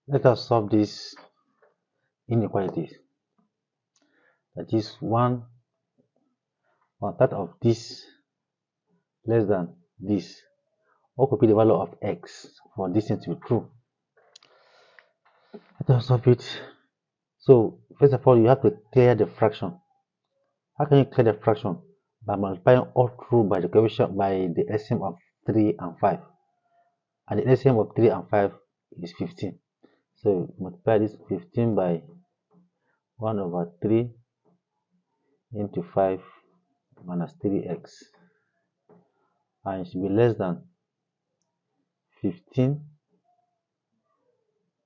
Let us solve these inequalities. That is one third of this less than this. What could be the value of x for this thing to be true? Let us solve it. So first of all, you have to clear the fraction. How can you clear the fraction? By multiplying all through by the coefficient by the LCM of 3 and 5. And the LCM of 3 and 5 is 15. So multiply this 15 by 1 over 3 into 5 minus 3x. And it should be less than 15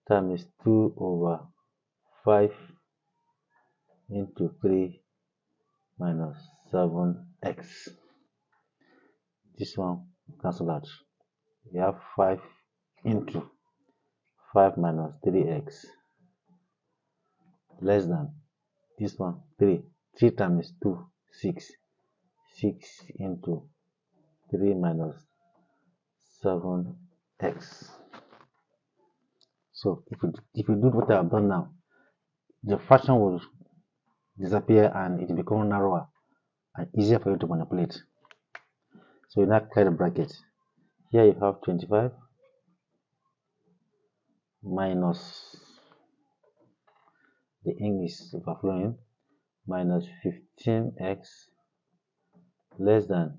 times 2 over 5 into 3 minus 7x. This one cancel out. We have 5 into 5 minus 3x less than this one 3. 3 times 2, 6. 6 into 3 minus 7x. So if you do what I have done now, the fraction will disappear and it will become narrower and easier for you to manipulate. So you now clear the bracket. Here you have 25 minus the ink is overflowing minus 15x less than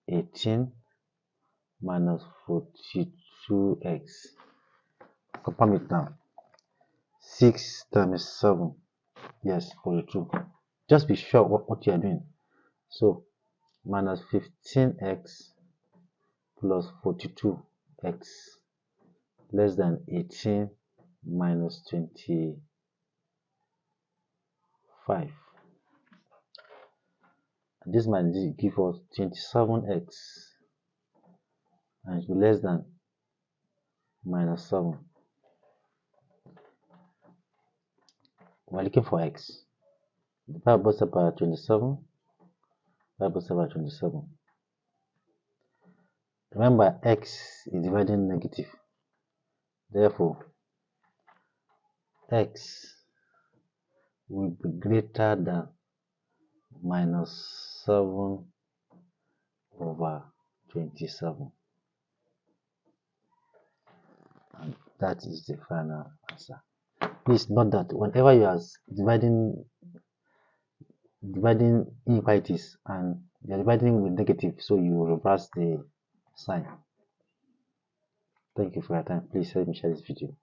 18 minus 42x. Confirm it now. 6 times 7, yes, 42. Just be sure what you are doing. So minus 15x plus 42x less than 18 minus 25. And this might give us 27x and it will be less than minus 7. We're looking for x. Divide both sides by 27. Divide both sides by 27. Remember, x is dividing negative. Therefore, x will be greater than minus 7 over 27. And that is the final answer. Please note that whenever you are dividing inequalities and you are dividing with negative, so you reverse the sign. Thank you for your time. Please help me share this video.